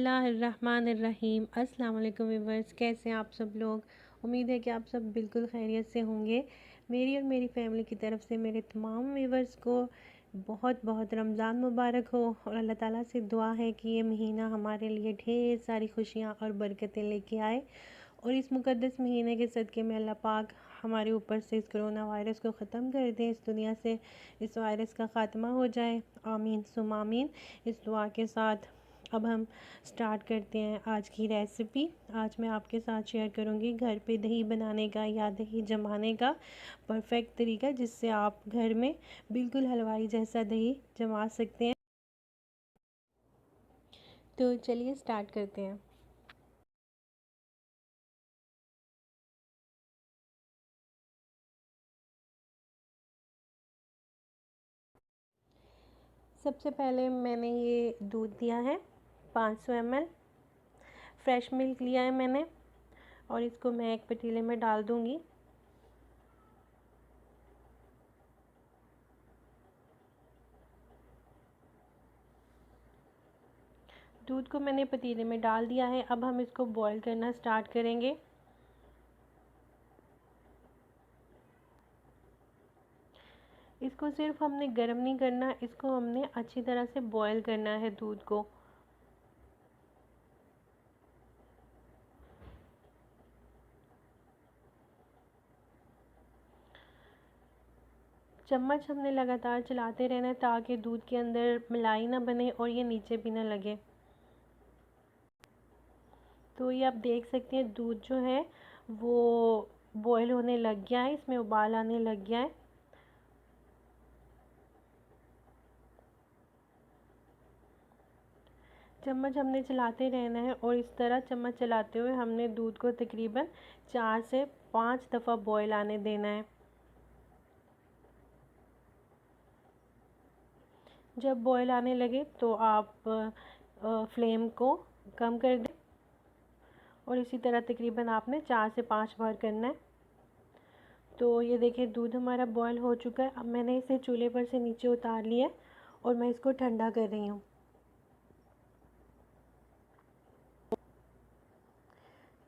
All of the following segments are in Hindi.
बिस्मिल्लाहिर्रहमानिर्रहीम। अस्सलाम वालेकुम व्यूअर्स, कैसे हैं आप सब लोग। उम्मीद है कि आप सब बिल्कुल खैरियत से होंगे। मेरी और मेरी फैमिली की तरफ से मेरे तमाम व्यूअर्स को बहुत बहुत रमज़ान मुबारक हो और अल्लाह ताला से दुआ है कि ये महीना हमारे लिए ढेर सारी खुशियाँ और बरकतें लेके आए और इस मुक़द्दस महीने के सदक़े में अल्लाह पाक हमारे ऊपर से इस कोरोना वायरस को ख़त्म कर दें, इस दुनिया से इस वायरस का ख़ात्मा हो जाए। आमीन सुम आमीन। इस दुआ के साथ अब हम स्टार्ट करते हैं आज की रेसिपी। आज मैं आपके साथ शेयर करूंगी घर पे दही बनाने का या दही जमाने का परफेक्ट तरीका, जिससे आप घर में बिल्कुल हलवाई जैसा दही जमा सकते हैं। तो चलिए स्टार्ट करते हैं। सबसे पहले मैंने ये दूध दिया है 500 ml। फ्रेश मिल्क लिया है मैंने और इसको मैं एक पतीले में डाल दूंगी। दूध को मैंने पतीले में डाल दिया है। अब हम इसको बॉईल करना स्टार्ट करेंगे। इसको सिर्फ हमने गर्म नहीं करना, इसको हमने अच्छी तरह से बॉईल करना है दूध को। चम्मच हमने लगातार चलाते रहना है ताकि दूध के अंदर मलाई ना बने और ये नीचे भी ना लगे। तो ये आप देख सकते हैं दूध जो है वो बॉईल होने लग गया है, इसमें उबाल आने लग गया है। चम्मच हमने चलाते रहना है और इस तरह चम्मच चलाते हुए हमने दूध को तकरीबन 4 से 5 दफ़ा बॉईल आने देना है। जब बॉईल आने लगे तो आप फ्लेम को कम कर दें और इसी तरह तकरीबन आपने 4 से 5 बार करना है। तो ये देखिए दूध हमारा बॉईल हो चुका है। अब मैंने इसे चूल्हे पर से नीचे उतार लिया है और मैं इसको ठंडा कर रही हूँ।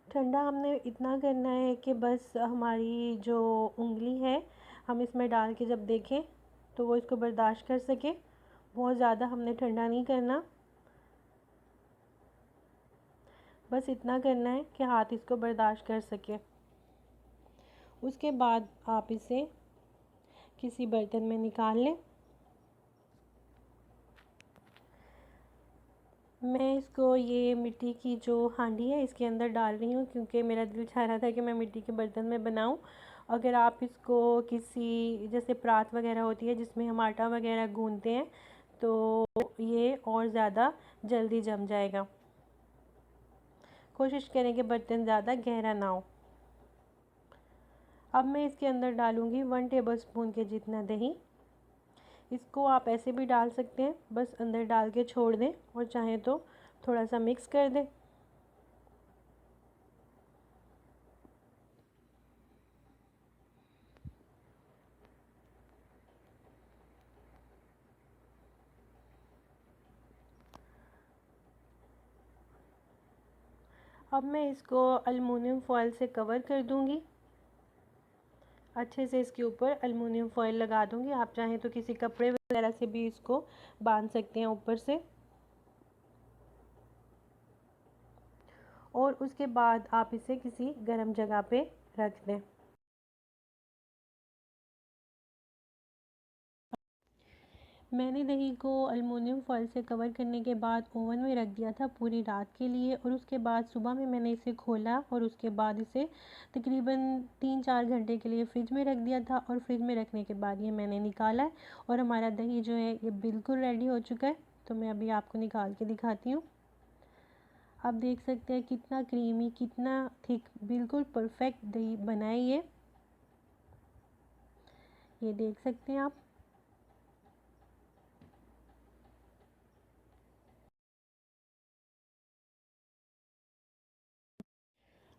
ठंडा हमने इतना करना है कि बस हमारी जो उंगली है हम इसमें डाल के जब देखें तो वो इसको बर्दाश्त कर सके। बहुत ज़्यादा हमने ठंडा नहीं करना, बस इतना करना है कि हाथ इसको बर्दाश्त कर सके। उसके बाद आप इसे किसी बर्तन में निकाल लें। मैं इसको ये मिट्टी की जो हांडी है इसके अंदर डाल रही हूँ क्योंकि मेरा दिल चाह रहा था कि मैं मिट्टी के बर्तन में बनाऊँ। अगर आप इसको किसी जैसे परात वगैरह होती है जिसमें हम आटा वगैरह गूंदते हैं तो ये और ज़्यादा जल्दी जम जाएगा। कोशिश करें कि बर्तन ज़्यादा गहरा ना हो। अब मैं इसके अंदर डालूँगी 1 टेबलस्पून के जितना दही। इसको आप ऐसे भी डाल सकते हैं, बस अंदर डाल के छोड़ दें और चाहें तो थोड़ा सा मिक्स कर दें। अब मैं इसको अल्मुनियम फॉयल से कवर कर दूंगी। अच्छे से इसके ऊपर अल्मुनियम फॉयल लगा दूंगी। आप चाहें तो किसी कपड़े वगैरह से भी इसको बांध सकते हैं ऊपर से। और उसके बाद आप इसे किसी गर्म जगह पे रख दें। मैंने दही को अल्मुनियम फॉयल से कवर करने के बाद ओवन में रख दिया था पूरी रात के लिए और उसके बाद सुबह में मैंने इसे खोला और उसके बाद इसे तकरीबन 3-4 घंटे के लिए फ़्रिज में रख दिया था और फ्रिज में रखने के बाद ये मैंने निकाला है और हमारा दही जो है ये बिल्कुल रेडी हो चुका है। तो मैं अभी आपको निकाल के दिखाती हूँ। आप देख सकते हैं कितना क्रीमी, कितना थिक, बिल्कुल परफेक्ट दही बना है ये देख सकते हैं आप।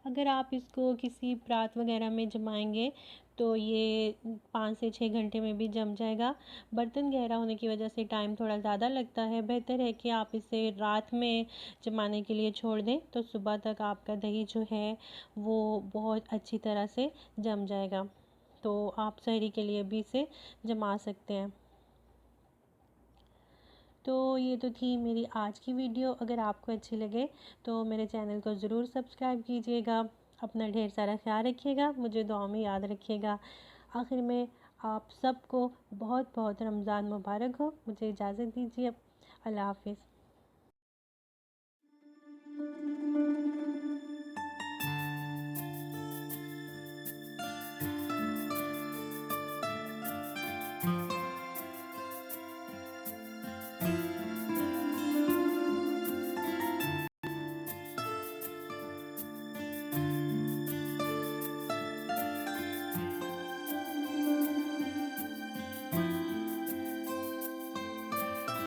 अगर आप इसको किसी परात वगैरह में जमाएंगे तो ये 5 से 6 घंटे में भी जम जाएगा। बर्तन गहरा होने की वजह से टाइम थोड़ा ज़्यादा लगता है। बेहतर है कि आप इसे रात में जमाने के लिए छोड़ दें, तो सुबह तक आपका दही जो है वो बहुत अच्छी तरह से जम जाएगा। तो आप सहरी के लिए भी इसे जमा सकते हैं। तो ये तो थी मेरी आज की वीडियो। अगर आपको अच्छी लगे तो मेरे चैनल को ज़रूर सब्सक्राइब कीजिएगा। अपना ढेर सारा ख्याल रखिएगा, मुझे दुआ में याद रखिएगा। आखिर में आप सबको बहुत बहुत रमज़ान मुबारक हो। मुझे इजाज़त दीजिए। अल्लाह हाफ़िज़।